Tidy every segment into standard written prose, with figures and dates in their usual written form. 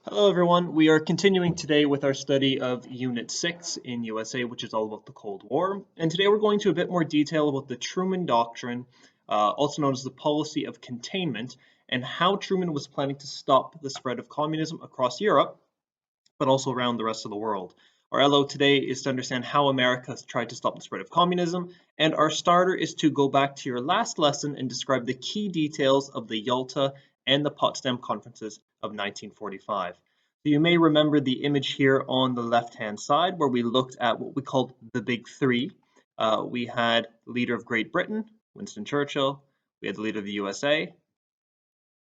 Hello everyone, we are continuing today with our study of Unit 6 in USA, which is all about the Cold War. And today we're going to a bit more detail about the Truman Doctrine, also known as the policy of containment, and how Truman was planning to stop the spread of communism across Europe, but also around the rest of the world. Our LO today is to understand how America has tried to stop the spread of communism, and our starter is to go back to your last lesson and describe the key details of the Yalta and the Potsdam conferences of 1945. So you may remember the image here on the left-hand side where we looked at what we called the Big Three. We had the leader of Great Britain, Winston Churchill, we had the leader of the USA,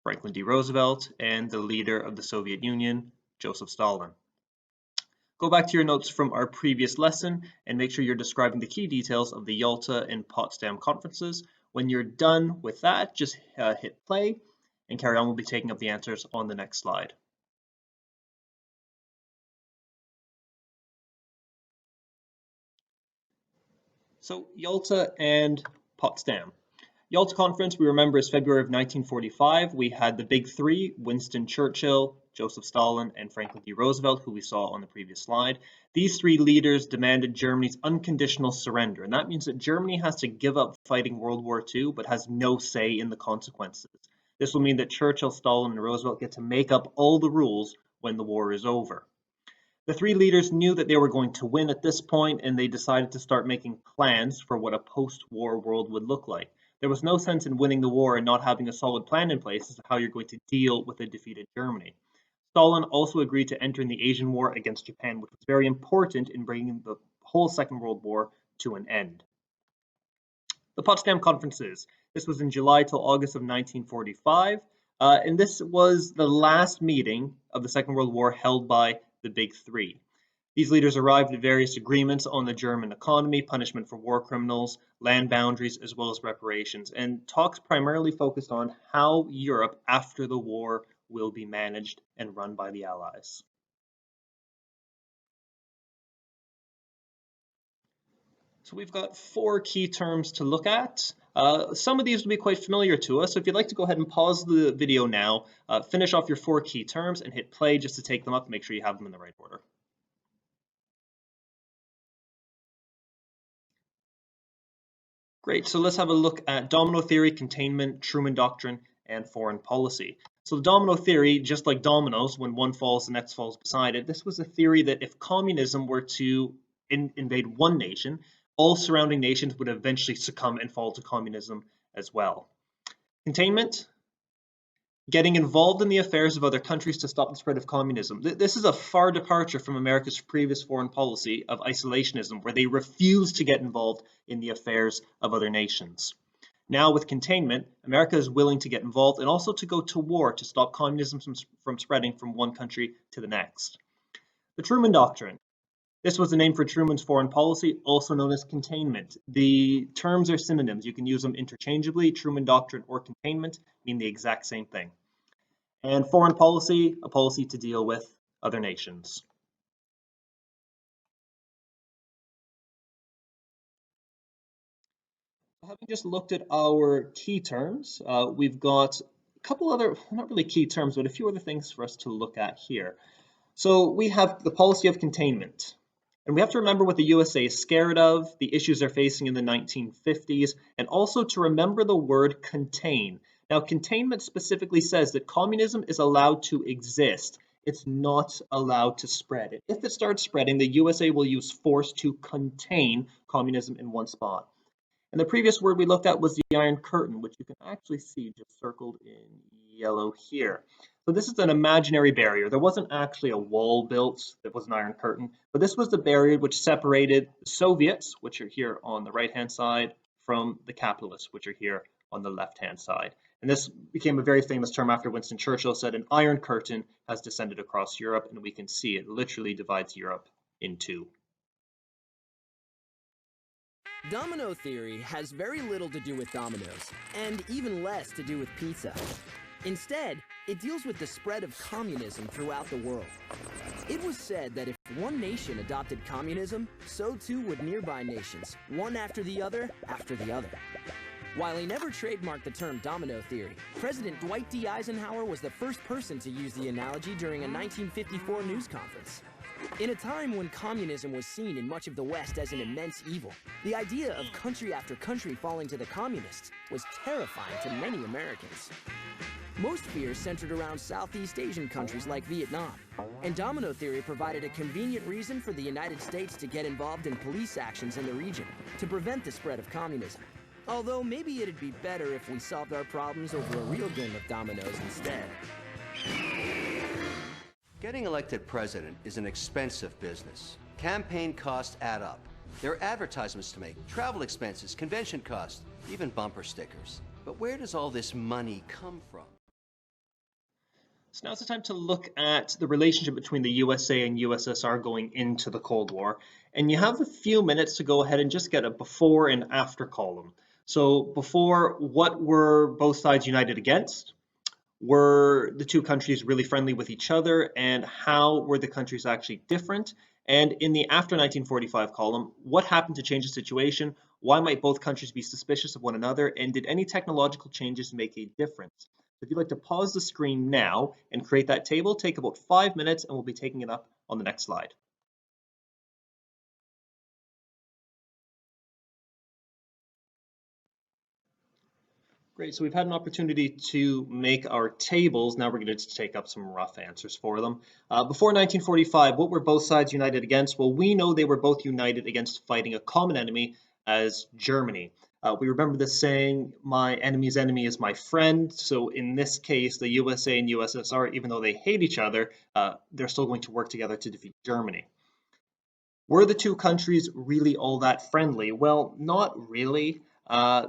Franklin D. Roosevelt, and the leader of the Soviet Union, Joseph Stalin. Go back to your notes from our previous lesson and make sure you're describing the key details of the Yalta and Potsdam conferences. When you're done with that, just hit play and carry on. We'll be taking up the answers on the next slide. So Yalta and Potsdam. Yalta Conference, we remember, is February of 1945. We had the Big Three, Winston Churchill, Joseph Stalin, and Franklin D. Roosevelt, who we saw on the previous slide. These three leaders demanded Germany's unconditional surrender, and that means that Germany has to give up fighting World War II, but has no say in the consequences. This will mean that Churchill, Stalin, and Roosevelt get to make up all the rules when the war is over. The three leaders knew that they were going to win at this point, and they decided to start making plans for what a post-war world would look like. There was no sense in winning the war and not having a solid plan in place as to how you're going to deal with a defeated Germany. Stalin also agreed to enter in the Asian War against Japan, which was very important in bringing the whole Second World War to an end. The Potsdam Conferences. This was in July till August of 1945, and this was the last meeting of the Second World War held by the Big Three. These leaders arrived at various agreements on the German economy, punishment for war criminals, land boundaries, as well as reparations, and talks primarily focused on how Europe after the war will be managed and run by the Allies. So we've got four key terms to look at. Some of these will be quite familiar to us, so if you'd like to go ahead and pause the video now, finish off your four key terms, and hit play just to take them up and make sure you have them in the right order. Great, so let's have a look at domino theory, containment, Truman Doctrine, and foreign policy. So the domino theory, just like dominoes, when one falls, the next falls beside it, this was a theory that if communism were to invade one nation, all surrounding nations would eventually succumb and fall to communism as well. Containment, getting involved in the affairs of other countries to stop the spread of communism. This is a far departure from America's previous foreign policy of isolationism, where they refused to get involved in the affairs of other nations. Now, with containment, America is willing to get involved and also to go to war to stop communism from spreading from one country to the next. The Truman Doctrine. This was the name for Truman's foreign policy, also known as containment. The terms are synonyms. You can use them interchangeably. Truman Doctrine or containment mean the exact same thing. And foreign policy, a policy to deal with other nations. Having just looked at our key terms, we've got a couple other, not really key terms, but a few other things for us to look at here. So we have the policy of containment. And we have to remember what the USA is scared of, the issues they're facing in the 1950s, and also to remember the word contain. Now, containment specifically says that communism is allowed to exist. It's not allowed to spread. If it starts spreading, the USA will use force to contain communism in one spot. And the previous word we looked at was the Iron Curtain, which you can actually see just circled in yellow here. So this is an imaginary barrier. There wasn't actually a wall built that was an Iron Curtain, but this was the barrier which separated the Soviets, which are here on the right-hand side, from the capitalists, which are here on the left-hand side. And this became a very famous term after Winston Churchill said, an Iron Curtain has descended across Europe, and we can see it literally divides Europe in two. Domino theory has very little to do with dominoes, and even less to do with pizza. Instead, it deals with the spread of communism throughout the world. It was said that if one nation adopted communism, so too would nearby nations, one after the other after the other. While he never trademarked the term domino theory, President Dwight D. Eisenhower was the first person to use the analogy during a 1954 news conference. In a time when communism was seen in much of the West as an immense evil, the idea of country after country falling to the communists was terrifying to many Americans. Most fears centered around Southeast Asian countries like Vietnam, and domino theory provided a convenient reason for the United States to get involved in police actions in the region to prevent the spread of communism. Although maybe it'd be better if we solved our problems over a real game of dominoes instead. Getting elected president is an expensive business. Campaign costs add up. There are advertisements to make, travel expenses, convention costs, even bumper stickers. But where does all this money come from? So now's the time to look at the relationship between the USA and USSR going into the Cold War. And you have a few minutes to go ahead and just get a before and after column. So before, what were both sides united against? Were the two countries really friendly with each other? And how were the countries actually different? And in the after 1945 column, what happened to change the situation? Why might both countries be suspicious of one another? And did any technological changes make a difference? If you'd like to pause the screen now and create that table, take about 5 minutes and we'll be taking it up on the next slide. Great, so we've had an opportunity to make our tables. Now we're going to take up some rough answers for them. Before 1945, what were both sides united against? Well, we know they were both united against fighting a common enemy as Germany. We remember the saying, my enemy's enemy is my friend. So in this case, the USA and USSR, even though they hate each other, they're still going to work together to defeat Germany. Were the two countries really all that friendly? Well, not really.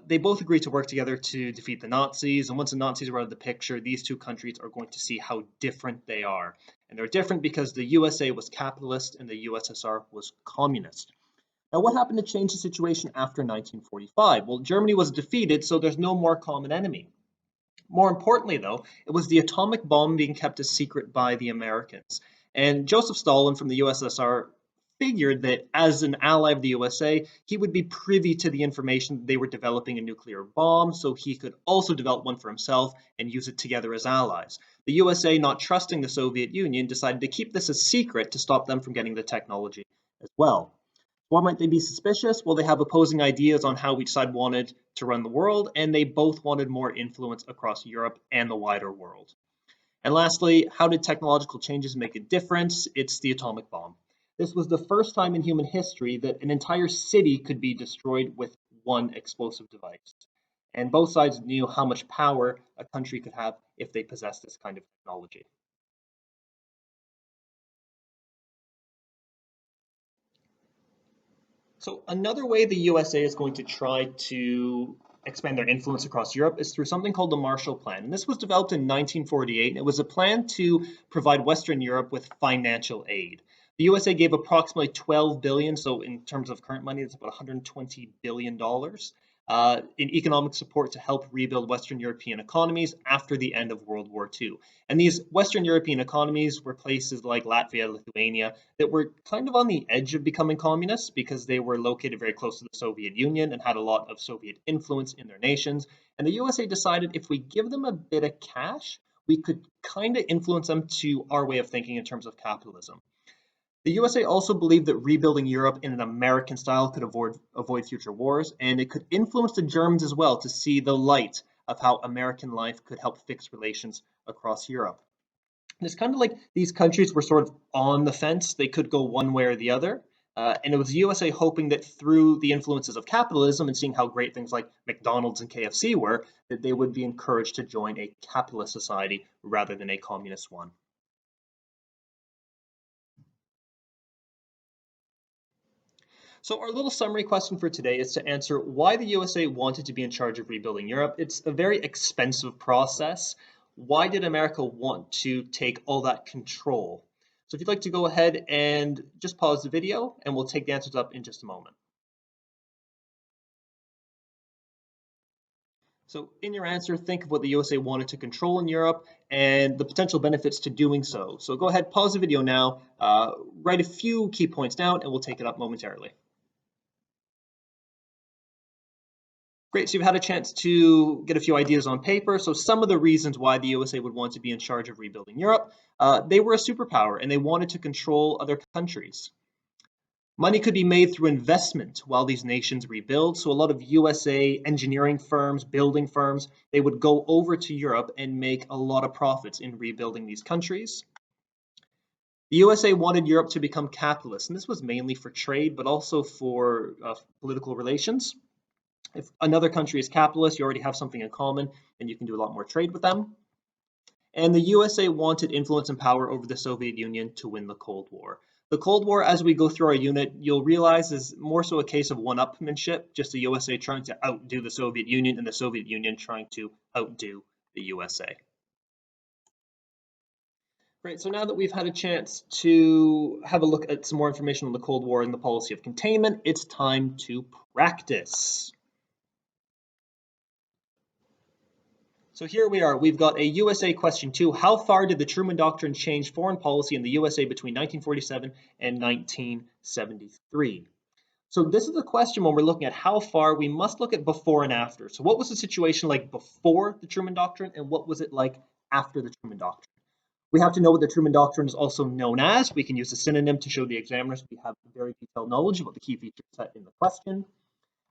They both agreed to work together to defeat the Nazis, and once the Nazis were out of the picture, these two countries are going to see how different they are. And they're different because the USA was capitalist and the USSR was communist. Now, what happened to change the situation after 1945? Well, Germany was defeated, so there's no more common enemy. More importantly, though, it was the atomic bomb being kept a secret by the Americans. And Joseph Stalin from the USSR figured that as an ally of the USA, he would be privy to the information that they were developing a nuclear bomb, so he could also develop one for himself and use it together as allies. The USA, not trusting the Soviet Union, decided to keep this a secret to stop them from getting the technology as well. Why might they be suspicious? Well, they have opposing ideas on how each side wanted to run the world, and they both wanted more influence across Europe and the wider world. And lastly, how did technological changes make a difference? It's the atomic bomb. This was the first time in human history that an entire city could be destroyed with one explosive device. And both sides knew how much power a country could have if they possessed this kind of technology. So another way the USA is going to try to expand their influence across Europe is through something called the Marshall Plan. And this was developed in 1948, and it was a plan to provide Western Europe with financial aid. The USA gave approximately $12 billion, so in terms of current money, it's about $120 billion in economic support to help rebuild Western European economies after the end of World War II. And these Western European economies were places like Latvia, Lithuania, that were kind of on the edge of becoming communists because they were located very close to the Soviet Union and had a lot of Soviet influence in their nations. And the USA decided if we give them a bit of cash, we could kind of influence them to our way of thinking in terms of capitalism. The USA also believed that rebuilding Europe in an American style could avoid future wars, and it could influence the Germans as well to see the light of how American life could help fix relations across Europe. And it's kind of like these countries were sort of on the fence. They could go one way or the other. And it was the USA hoping that through the influences of capitalism and seeing how great things like McDonald's and KFC were, that they would be encouraged to join a capitalist society rather than a communist one. So our little summary question for today is to answer why the USA wanted to be in charge of rebuilding Europe. It's a very expensive process. Why did America want to take all that control? So if you'd like to go ahead and just pause the video and we'll take the answers up in just a moment. So in your answer, think of what the USA wanted to control in Europe and the potential benefits to doing so. So go ahead, pause the video now, write a few key points down, and we'll take it up momentarily. Great, so you've had a chance to get a few ideas on paper. So some of the reasons why the USA would want to be in charge of rebuilding Europe, they were a superpower and they wanted to control other countries. Money could be made through investment while these nations rebuild. So a lot of USA engineering firms, building firms, they would go over to Europe and make a lot of profits in rebuilding these countries. The USA wanted Europe to become capitalist, and this was mainly for trade, but also for political relations. If another country is capitalist, you already have something in common, and you can do a lot more trade with them. And the USA wanted influence and power over the Soviet Union to win the Cold War. The Cold War, as we go through our unit, you'll realize is more so a case of one-upmanship, just the USA trying to outdo the Soviet Union and the Soviet Union trying to outdo the USA. Great, so now that we've had a chance to have a look at some more information on the Cold War and the policy of containment, it's time to practice. So here we are, we've got a USA question 2. How far did the Truman Doctrine change foreign policy in the USA between 1947 and 1973? So this is a question when we're looking at how far, we must look at before and after. So what was the situation like before the Truman Doctrine and what was it like after the Truman Doctrine? We have to know what the Truman Doctrine is also known as. We can use a synonym to show the examiners we have very detailed knowledge about the key features set in the question.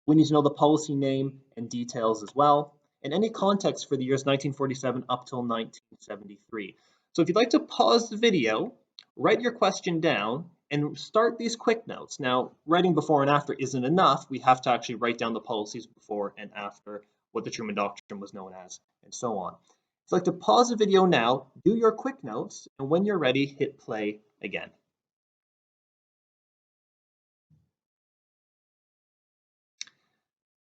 We need to know the policy name and details as well, and any context for the years 1947 up till 1973. So if you'd like to pause the video, write your question down, and start these quick notes. Now, writing before and after isn't enough. We have to actually write down the policies before and after, what the Truman Doctrine was known as, and so on. If you'd like to pause the video now, do your quick notes, and when you're ready, hit play again.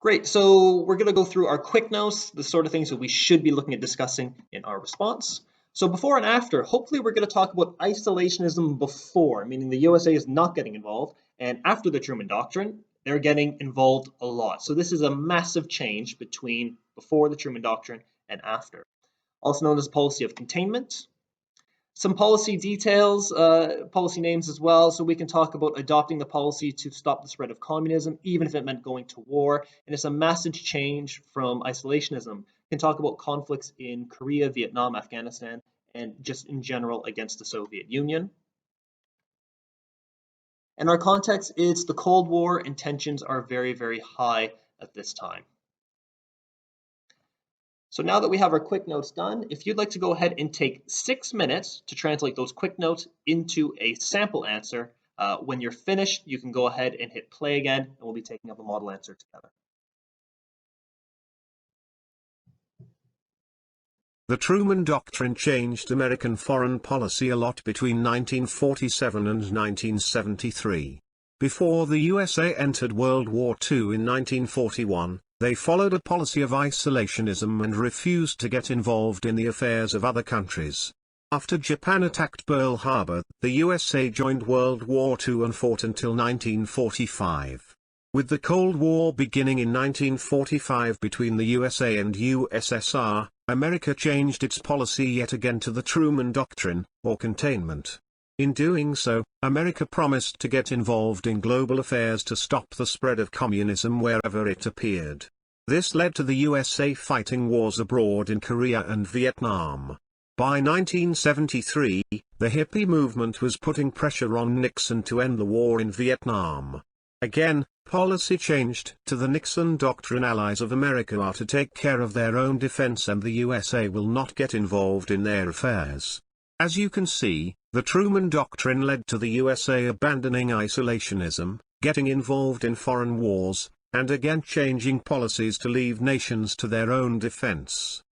Great, so we're going to go through our quick notes, the sort of things that we should be looking at discussing in our response. So before and after, hopefully we're going to talk about isolationism before, meaning the USA is not getting involved, and after the Truman Doctrine, they're getting involved a lot. So this is a massive change between before the Truman Doctrine and after. Also known as policy of containment. Some policy details, policy names as well, so we can talk about adopting the policy to stop the spread of communism, even if it meant going to war, and it's a massive change from isolationism. We can talk about conflicts in Korea, Vietnam, Afghanistan, and just in general against the Soviet Union. And our context is the Cold War, and tensions are very, very high at this time. So now that we have our quick notes done, if you'd like to go ahead and take 6 minutes to translate those quick notes into a sample answer, when you're finished, you can go ahead and hit play again, and we'll be taking up a model answer together. The Truman Doctrine changed American foreign policy a lot between 1947 and 1973. Before the USA entered World War II in 1941, they followed a policy of isolationism and refused to get involved in the affairs of other countries. After Japan attacked Pearl Harbor, the USA joined World War II and fought until 1945. With the Cold War beginning in 1945 between the USA and USSR, America changed its policy yet again to the Truman Doctrine, or containment. In doing so, America promised to get involved in global affairs to stop the spread of communism wherever it appeared. This led to the USA fighting wars abroad in Korea and Vietnam. By 1973, the hippie movement was putting pressure on Nixon to end the war in Vietnam. Again, policy changed to the Nixon Doctrine. Allies of America are to take care of their own defense and the USA will not get involved in their affairs. As you can see, the Truman Doctrine led to the USA abandoning isolationism, getting involved in foreign wars, and again changing policies to leave nations to their own defense.